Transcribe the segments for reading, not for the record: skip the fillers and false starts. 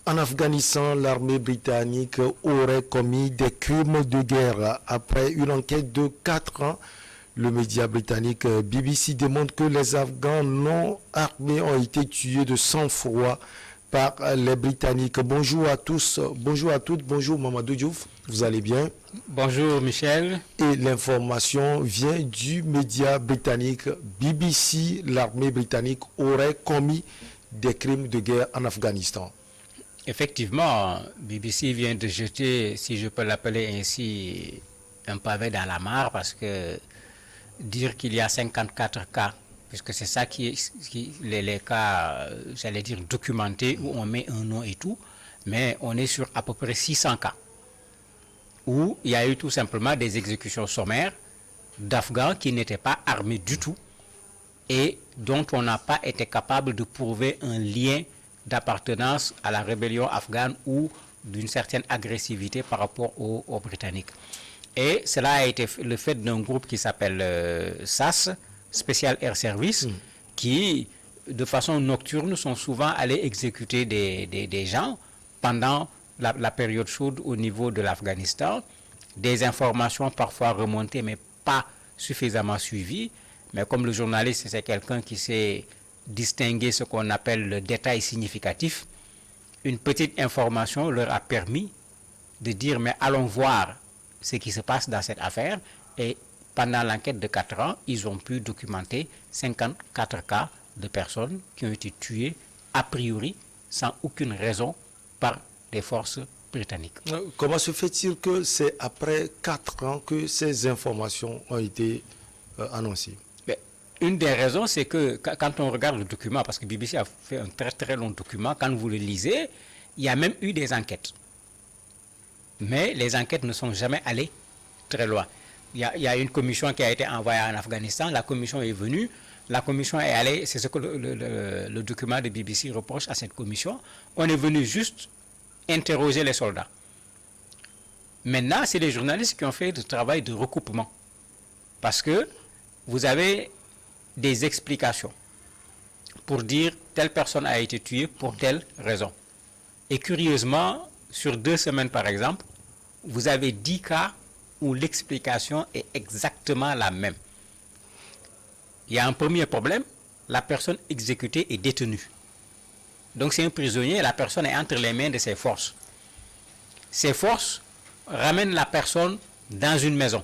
En Afghanistan, l'armée britannique aurait commis des crimes de guerre. Après une enquête de 4 ans, le média britannique BBC démontre que les Afghans non armés ont été tués de sang-froid par les Britanniques. Bonjour à tous, bonjour à toutes, bonjour Mamadou Diouf, vous allez bien? Bonjour Michel. Et l'information vient du média britannique BBC. L'armée britannique aurait commis des crimes de guerre en Afghanistan. Effectivement, BBC vient de jeter, si je peux l'appeler ainsi, un pavé dans la mare parce que dire qu'il y a 54 cas, puisque c'est ça qui est les cas, j'allais dire documentés, où on met un nom et tout, mais on est sur à peu près 600 cas, où il y a eu tout simplement des exécutions sommaires d'Afghans qui n'étaient pas armés du tout et dont on n'a pas été capable de prouver un lien d'appartenance à la rébellion afghane ou d'une certaine agressivité par rapport aux Britanniques. Et cela a été le fait d'un groupe qui s'appelle SAS, Special Air Service, qui, de façon nocturne, sont souvent allés exécuter des gens pendant la période chaude au niveau de l'Afghanistan. Des informations parfois remontées, mais pas suffisamment suivies. Mais comme le journaliste, c'est quelqu'un qui sait distinguer ce qu'on appelle le détail significatif, une petite information leur a permis de dire, mais allons voir ce qui se passe dans cette affaire. Et pendant l'enquête de 4 ans, ils ont pu documenter 54 cas de personnes qui ont été tuées a priori sans aucune raison par les forces britanniques. Comment se fait-il que c'est après 4 ans que ces informations ont été annoncées? Une des raisons, c'est que quand on regarde le document, parce que BBC a fait un très très long document, quand vous le lisez, il y a même eu des enquêtes. Mais les enquêtes ne sont jamais allées très loin. Il y a une commission qui a été envoyée en Afghanistan, la commission est venue, la commission est allée, c'est ce que le document de BBC reproche à cette commission, on est venu juste interroger les soldats. Maintenant, c'est les journalistes qui ont fait le travail de recoupement. Parce que vous avez des explications pour dire telle personne a été tuée pour telle raison. Et curieusement, sur 2 semaines par exemple, vous avez 10 cas où l'explication est exactement la même. Il y a un premier problème, la personne exécutée est détenue. Donc c'est un prisonnier, la personne est entre les mains de ses forces. Ces forces ramènent la personne dans une maison.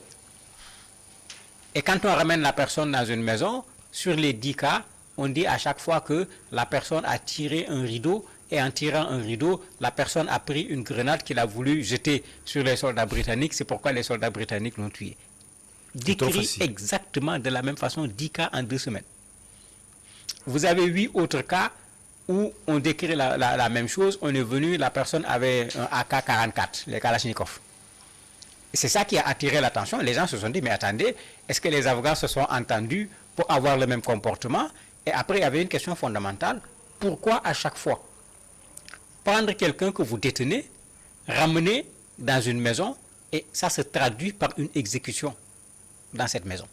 Et quand on ramène la personne dans une maison, sur les 10 cas, on dit à chaque fois que la personne a tiré un rideau et en tirant un rideau, la personne a pris une grenade qu'il a voulu jeter sur les soldats britanniques. C'est pourquoi les soldats britanniques l'ont tué. Décrit exactement de la même façon 10 cas en 2 semaines. Vous avez 8 autres cas où on décrit la même chose. On est venu, la personne avait un AK-44, les Kalachnikov. C'est ça qui a attiré l'attention. Les gens se sont dit, mais attendez, est-ce que les Afghans se sont entendus pour avoir le même comportement? Et après, il y avait une question fondamentale. Pourquoi à chaque fois prendre quelqu'un que vous détenez, ramener dans une maison, et ça se traduit par une exécution dans cette maison?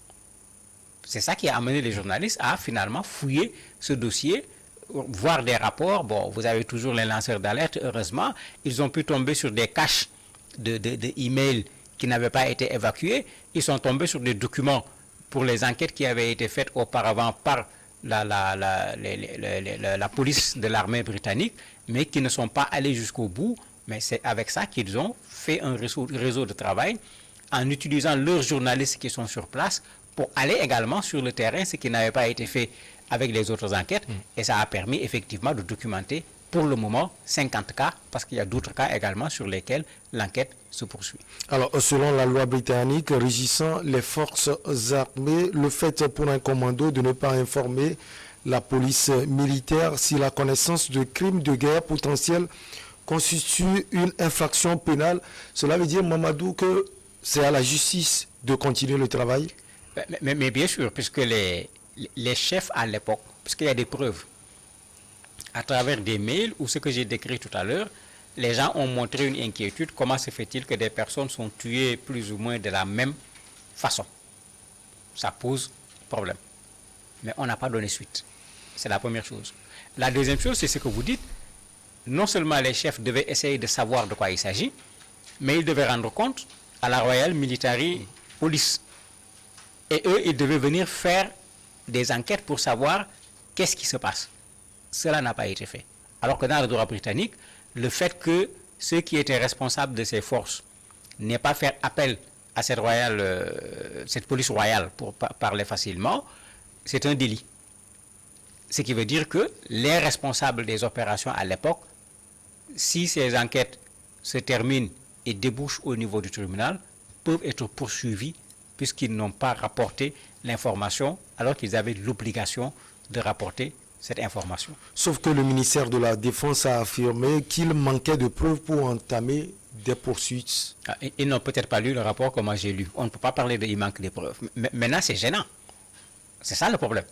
C'est ça qui a amené les journalistes à finalement fouiller ce dossier, voir des rapports. Bon, vous avez toujours les lanceurs d'alerte, heureusement. Ils ont pu tomber sur des caches de emails qui n'avaient pas été évacués. Ils sont tombés sur des documents pour les enquêtes qui avaient été faites auparavant par la police de l'armée britannique, mais qui ne sont pas allés jusqu'au bout. Mais c'est avec ça qu'ils ont fait un réseau de travail en utilisant leurs journalistes qui sont sur place pour aller également sur le terrain, ce qui n'avait pas été fait avec les autres enquêtes. Et ça a permis effectivement de documenter pour le moment 50 cas, parce qu'il y a d'autres cas également sur lesquels l'enquête se poursuit. Alors, selon la loi britannique régissant les forces armées, le fait pour un commando de ne pas informer la police militaire si la connaissance de crimes de guerre potentiels constitue une infraction pénale, cela veut dire, Mamadou, que c'est à la justice de continuer le travail? Mais bien sûr, puisque les chefs à l'époque, puisqu'il y a des preuves, à travers des mails ou ce que j'ai décrit tout à l'heure, les gens ont montré une inquiétude. Comment se fait-il que des personnes sont tuées plus ou moins de la même façon? Ça pose problème. Mais on n'a pas donné suite. C'est la première chose. La deuxième chose, c'est ce que vous dites. non seulement les chefs devaient essayer de savoir de quoi il s'agit, mais ils devaient rendre compte à la Royal Military Police. Et eux, ils devaient venir faire des enquêtes pour savoir qu'est-ce qui se passe. Cela n'a pas été fait. Alors que dans le droit britannique, le fait que ceux qui étaient responsables de ces forces n'aient pas fait appel à cette police royale pour parler facilement, c'est un délit. Ce qui veut dire que les responsables des opérations à l'époque, si ces enquêtes se terminent et débouchent au niveau du tribunal, peuvent être poursuivis puisqu'ils n'ont pas rapporté l'information alors qu'ils avaient l'obligation de rapporter cette information. Sauf que le ministère de la Défense a affirmé qu'il manquait de preuves pour entamer des poursuites. Ils n'ont peut-être pas lu le rapport comme moi j'ai lu. On ne peut pas parler de il manque de preuves. Mais maintenant, c'est gênant. C'est ça le problème.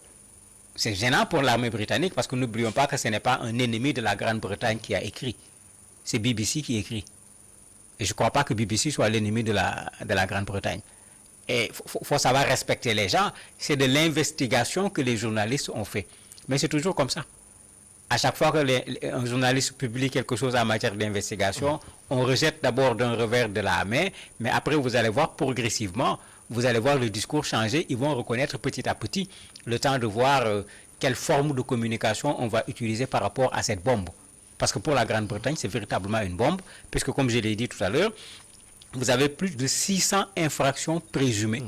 C'est gênant pour l'armée britannique parce que n'oublions pas que ce n'est pas un ennemi de la Grande-Bretagne qui a écrit. C'est BBC qui écrit. Et je ne crois pas que BBC soit l'ennemi de la Grande-Bretagne. Et il faut savoir respecter les gens. C'est de l'investigation que les journalistes ont fait. Mais c'est toujours comme ça. À chaque fois qu'un journaliste publie quelque chose en matière d'investigation, on rejette d'abord d'un revers de la main, mais après vous allez voir progressivement, vous allez voir le discours changer, ils vont reconnaître petit à petit le temps de voir quelle forme de communication on va utiliser par rapport à cette bombe. Parce que pour la Grande-Bretagne, c'est véritablement une bombe, puisque comme je l'ai dit tout à l'heure, vous avez plus de 600 infractions présumées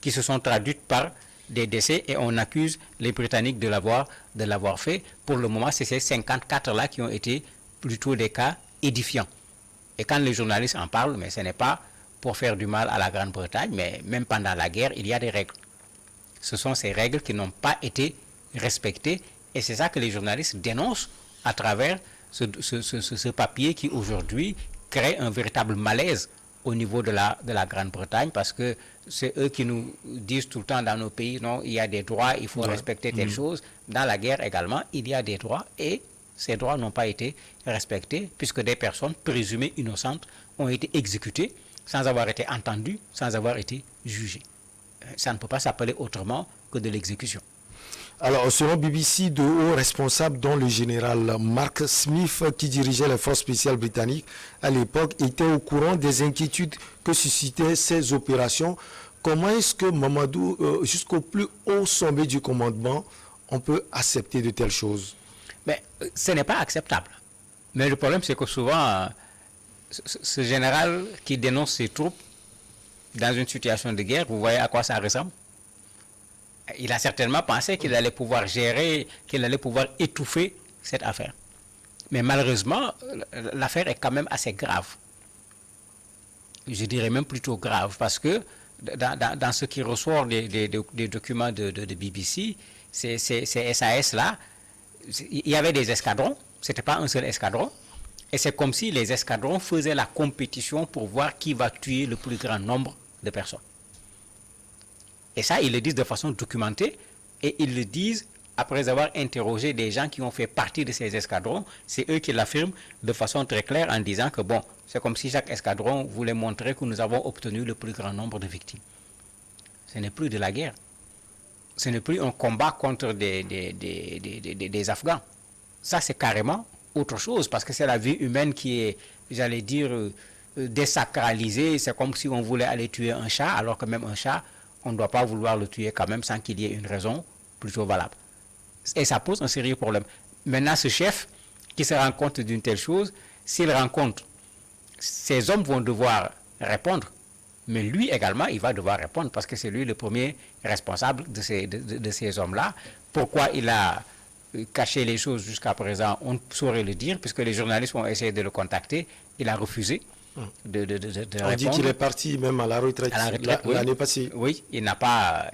qui se sont traduites par des décès et on accuse les Britanniques de l'avoir fait. Pour le moment, c'est ces 54-là qui ont été plutôt des cas édifiants. Et quand les journalistes en parlent, mais ce n'est pas pour faire du mal à la Grande-Bretagne, mais même pendant la guerre, il y a des règles. Ce sont ces règles qui n'ont pas été respectées et c'est ça que les journalistes dénoncent à travers ce papier qui aujourd'hui crée un véritable malaise au niveau de la Grande-Bretagne parce que c'est eux qui nous disent tout le temps dans nos pays, non, il y a des droits, il faut respecter telle chose. Dans la guerre également, il y a des droits et ces droits n'ont pas été respectés puisque des personnes présumées innocentes ont été exécutées sans avoir été entendues, sans avoir été jugées. Ça ne peut pas s'appeler autrement que de l'exécution. Alors, selon BBC, de hauts responsables, dont le général Mark Smith, qui dirigeait les forces spéciales britanniques à l'époque, étaient au courant des inquiétudes que suscitaient ces opérations. Comment est-ce que Mamadou, jusqu'au plus haut sommet du commandement, on peut accepter de telles choses? Mais ce n'est pas acceptable. Mais le problème, c'est que souvent, ce général qui dénonce ses troupes dans une situation de guerre, vous voyez à quoi ça ressemble? Il a certainement pensé qu'il allait pouvoir gérer, qu'il allait pouvoir étouffer cette affaire. Mais malheureusement, l'affaire est quand même assez grave. Je dirais même plutôt grave, parce que dans ce qui ressort des documents de BBC, ces SAS-là, il y avait des escadrons, ce n'était pas un seul escadron, et c'est comme si les escadrons faisaient la compétition pour voir qui va tuer le plus grand nombre de personnes. Et ça, ils le disent de façon documentée et ils le disent après avoir interrogé des gens qui ont fait partie de ces escadrons. C'est eux qui l'affirment de façon très claire en disant que bon, c'est comme si chaque escadron voulait montrer que nous avons obtenu le plus grand nombre de victimes. Ce n'est plus de la guerre. Ce n'est plus un combat contre des Afghans. Ça, c'est carrément autre chose parce que c'est la vie humaine qui est, j'allais dire, désacralisée. C'est comme si on voulait aller tuer un chat alors que même un chat, on ne doit pas vouloir le tuer quand même sans qu'il y ait une raison plutôt valable. Et ça pose un sérieux problème. Maintenant, ce chef qui se rend compte d'une telle chose, s'il rend compte, ces hommes vont devoir répondre, mais lui également, il va devoir répondre parce que c'est lui le premier responsable de ces hommes-là. Pourquoi il a caché les choses jusqu'à présent, on ne saurait le dire, puisque les journalistes ont essayé de le contacter, il a refusé. De on dit qu'il est parti même à la retraite, l'année passée. Oui, il n'a pas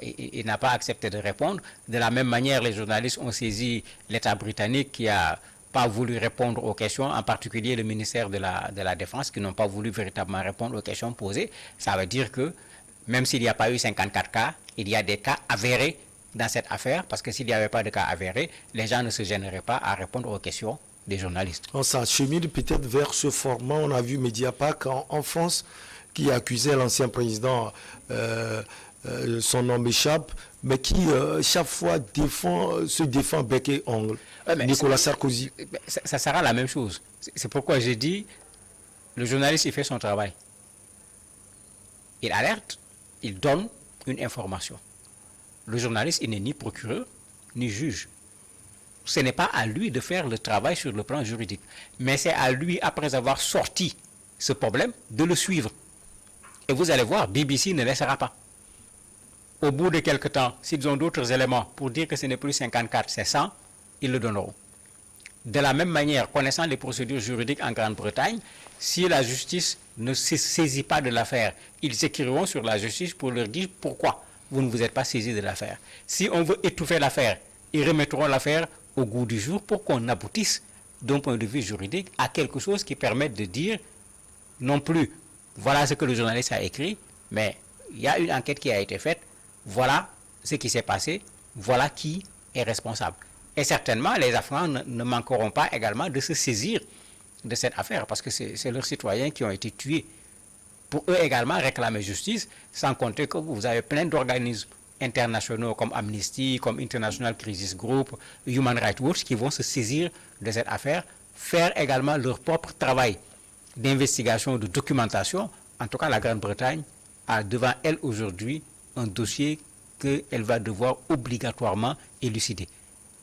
accepté de répondre. De la même manière, les journalistes ont saisi l'État britannique qui n'a pas voulu répondre aux questions, en particulier le ministère de la Défense, qui n'ont pas voulu véritablement répondre aux questions posées. Ça veut dire que même s'il n'y a pas eu 54 cas, il y a des cas avérés dans cette affaire, parce que s'il n'y avait pas de cas avérés, les gens ne se gêneraient pas à répondre aux questions des journalistes. On s'achemine peut-être vers ce format. On a vu Mediapart en France qui accusait l'ancien président, son nom m'échappe, mais qui chaque fois se défend bec et ongle. Mais Nicolas Sarkozy. Ça sera la même chose. C'est pourquoi j'ai dit, le journaliste, il fait son travail. Il alerte, il donne une information. Le journaliste, il n'est ni procureur, ni juge. Ce n'est pas à lui de faire le travail sur le plan juridique. Mais c'est à lui, après avoir sorti ce problème, de le suivre. Et vous allez voir, BBC ne laissera pas. Au bout de quelques temps, s'ils ont d'autres éléments pour dire que ce n'est plus 54, c'est 100, ils le donneront. De la même manière, connaissant les procédures juridiques en Grande-Bretagne, si la justice ne se saisit pas de l'affaire, ils écriront sur la justice pour leur dire pourquoi vous ne vous êtes pas saisi de l'affaire. Si on veut étouffer l'affaire, ils remettront l'affaire au goût du jour pour qu'on aboutisse, d'un point de vue juridique, à quelque chose qui permette de dire non plus voilà ce que le journaliste a écrit, mais il y a une enquête qui a été faite, voilà ce qui s'est passé, voilà qui est responsable. Et certainement, les Afghans ne manqueront pas également de se saisir de cette affaire, parce que c'est leurs citoyens qui ont été tués. Pour eux également réclamer justice, sans compter que vous avez plein d'organismes internationaux comme Amnesty, comme International Crisis Group, Human Rights Watch, qui vont se saisir de cette affaire, faire également leur propre travail d'investigation, de documentation. En tout cas, la Grande-Bretagne a devant elle aujourd'hui un dossier qu'elle va devoir obligatoirement élucider.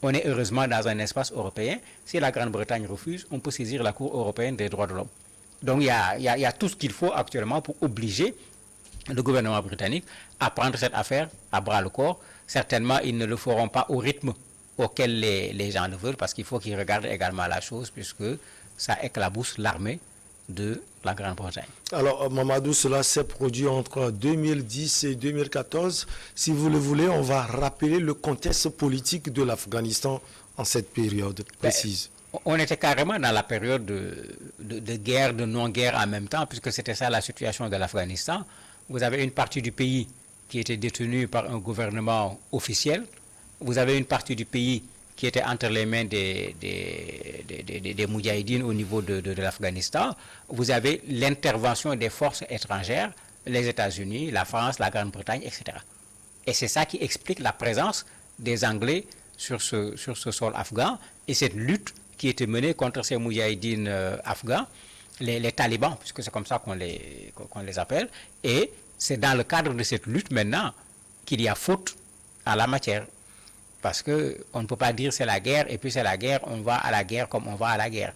On est heureusement dans un espace européen. Si la Grande-Bretagne refuse, on peut saisir la Cour européenne des droits de l'homme. Donc il y a tout ce qu'il faut actuellement pour obliger le gouvernement britannique à prendre cette affaire à bras le corps. Certainement, ils ne le feront pas au rythme auquel les gens le veulent, parce qu'il faut qu'ils regardent également la chose, puisque ça éclabousse l'armée de la Grande-Bretagne. Alors, Mamadou, cela s'est produit entre 2010 et 2014. Si vous le voulez, on va rappeler le contexte politique de l'Afghanistan en cette période précise. On était carrément dans la période de guerre, de non-guerre en même temps, puisque c'était ça la situation de l'Afghanistan. Vous avez une partie du pays qui était détenue par un gouvernement officiel. Vous avez une partie du pays qui était entre les mains des moudjahidines au niveau de l'Afghanistan. Vous avez l'intervention des forces étrangères, les États-Unis, la France, la Grande-Bretagne, etc. Et c'est ça qui explique la présence des Anglais sur ce sol afghan, et cette lutte qui était menée contre ces moudjahidines afghans, les talibans, puisque c'est comme ça qu'on les appelle. Et c'est dans le cadre de cette lutte maintenant qu'il y a faute à la matière. Parce qu'on ne peut pas dire c'est la guerre, et puis c'est la guerre, on va à la guerre comme on va à la guerre.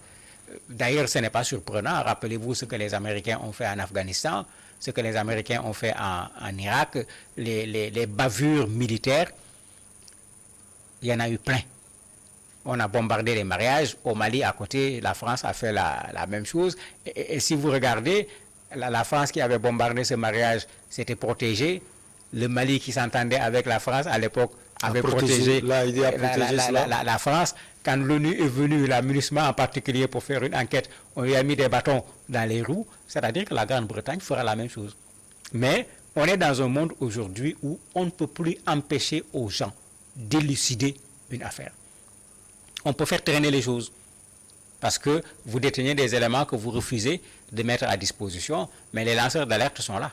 D'ailleurs, ce n'est pas surprenant. Rappelez-vous ce que les Américains ont fait en Afghanistan, ce que les Américains ont fait en Irak, les bavures militaires, il y en a eu plein. On a bombardé les mariages. Au Mali, à côté, la France a fait la même chose. Et si vous regardez, la France qui avait bombardé ce mariage s'était protégée. Le Mali qui s'entendait avec la France à l'époque avait protégé la France. Quand l'ONU est venue, la MINUSMA en particulier, pour faire une enquête, on lui a mis des bâtons dans les roues. C'est-à-dire que la Grande-Bretagne fera la même chose. Mais on est dans un monde aujourd'hui où on ne peut plus empêcher aux gens d'élucider une affaire. On peut faire traîner les choses parce que vous détenez des éléments que vous refusez de mettre à disposition, mais les lanceurs d'alerte sont là.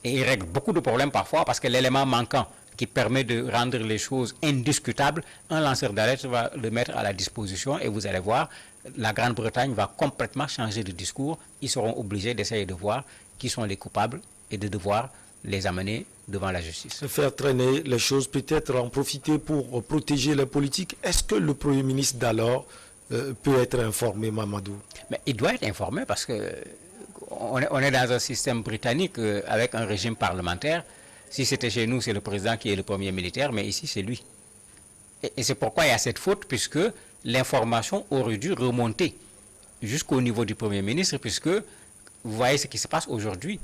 Et ils règlent beaucoup de problèmes parfois parce que l'élément manquant qui permet de rendre les choses indiscutables, un lanceur d'alerte va le mettre à la disposition et vous allez voir, la Grande-Bretagne va complètement changer de discours. Ils seront obligés d'essayer de voir qui sont les coupables et de devoir les amener devant la justice. Faire traîner les choses, peut-être en profiter pour protéger les politiques. Est-ce que le Premier ministre d'alors peut être informé, Mamadou? Mais il doit être informé parce que on est dans un système britannique avec un régime parlementaire. Si c'était chez nous, c'est le président qui est le premier militaire, mais ici, c'est lui. Et c'est pourquoi il y a cette faute, puisque l'information aurait dû remonter jusqu'au niveau du Premier ministre, puisque vous voyez ce qui se passe aujourd'hui.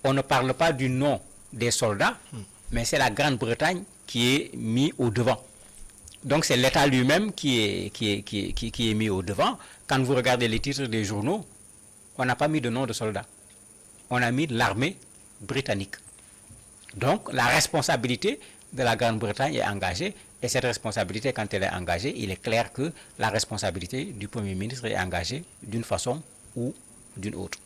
On ne parle pas du nom des soldats, mais c'est la Grande-Bretagne qui est mis au devant. Donc c'est l'État lui-même qui est mis au devant. Quand vous regardez les titres des journaux, on n'a pas mis de nom de soldats. On a mis l'armée britannique. Donc la responsabilité de la Grande-Bretagne est engagée. Et cette responsabilité, quand elle est engagée, il est clair que la responsabilité du Premier ministre est engagée d'une façon ou d'une autre.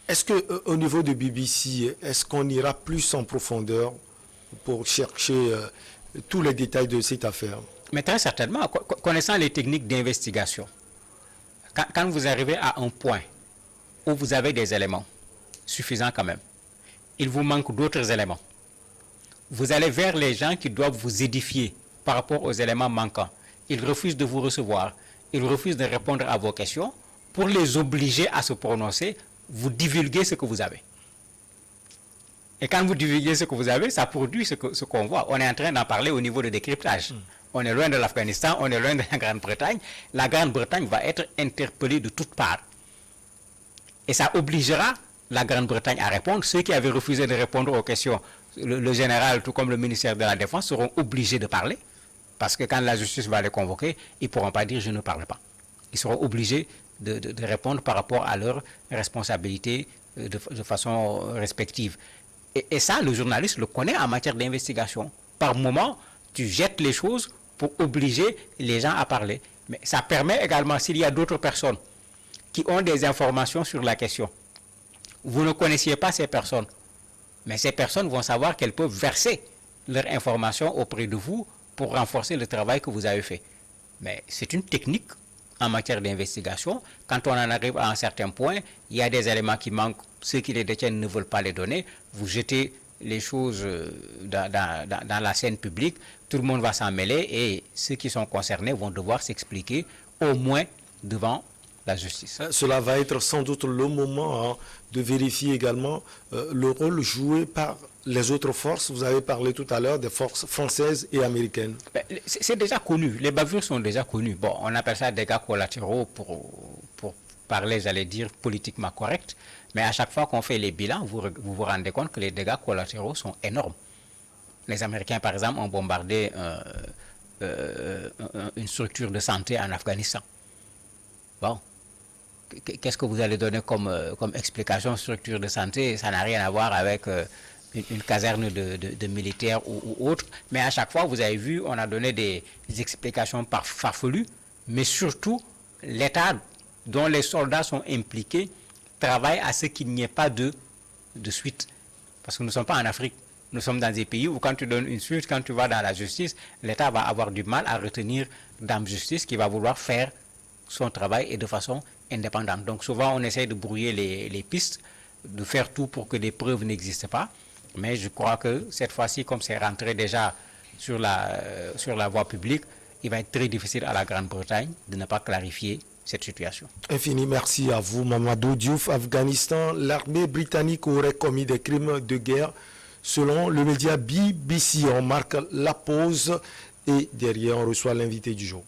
Est-ce qu'au niveau de BBC, est-ce qu'on ira plus en profondeur pour chercher tous les détails de cette affaire. Mais très certainement, connaissant les techniques d'investigation, quand vous arrivez à un point où vous avez des éléments suffisants quand même, il vous manque d'autres éléments. Vous allez vers les gens qui doivent vous édifier par rapport aux éléments manquants. Ils refusent de vous recevoir, ils refusent de répondre à vos questions. Pour les obliger à se prononcer, vous divulguez ce que vous avez. Et quand vous divulguez ce que vous avez, ça produit ce qu'on voit. On est en train d'en parler au niveau de décryptage. On est loin de l'Afghanistan, on est loin de la Grande-Bretagne. La Grande-Bretagne va être interpellée de toutes parts. Et ça obligera la Grande-Bretagne à répondre. Ceux qui avaient refusé de répondre aux questions, le général, tout comme le ministère de la Défense, seront obligés de parler. Parce que quand la justice va les convoquer, ils ne pourront pas dire « je ne parle pas ». Ils seront obligés de répondre par rapport à leurs responsabilités de façon respective. Et ça, le journaliste le connaît en matière d'investigation. Par moment, tu jettes les choses pour obliger les gens à parler. Mais ça permet également, s'il y a d'autres personnes qui ont des informations sur la question, vous ne connaissiez pas ces personnes, mais ces personnes vont savoir qu'elles peuvent verser leurs informations auprès de vous pour renforcer le travail que vous avez fait. Mais c'est une technique en matière d'investigation. Quand on en arrive à un certain point, il y a des éléments qui manquent, ceux qui les détiennent ne veulent pas les donner, vous jetez les choses dans la scène publique, tout le monde va s'en mêler et ceux qui sont concernés vont devoir s'expliquer au moins devant la justice. Cela va être sans doute le moment de vérifier également le rôle joué par les autres forces. Vous avez parlé tout à l'heure des forces françaises et américaines. C'est déjà connu, les bavures sont déjà connues. Bon, on appelle ça dégâts collatéraux pour parler, j'allais dire, politiquement correct. Mais à chaque fois qu'on fait les bilans, vous vous rendez compte que les dégâts collatéraux sont énormes. Les Américains, par exemple, ont bombardé une structure de santé en Afghanistan. Bon, qu'est-ce que vous allez donner comme explication structure de santé? Ça n'a rien à voir avec une caserne de militaires ou autre. Mais à chaque fois, vous avez vu, on a donné des explications farfelues, mais surtout, l'État dont les soldats sont impliqués travaille à ce qu'il n'y ait pas de suite. Parce que nous ne sommes pas en Afrique. Nous sommes dans des pays où quand tu donnes une suite, quand tu vas dans la justice, l'État va avoir du mal à retenir Dame Justice qui va vouloir faire son travail et de façon indépendante. Donc souvent, on essaie de brouiller les pistes, de faire tout pour que des preuves n'existent pas. Mais je crois que cette fois-ci, comme c'est rentré déjà sur la voie publique, il va être très difficile à la Grande-Bretagne de ne pas clarifier cette situation. Infini merci à vous, Mamadou Diouf. Afghanistan, l'armée britannique aurait commis des crimes de guerre. Selon le média BBC, on marque la pause et derrière on reçoit l'invité du jour.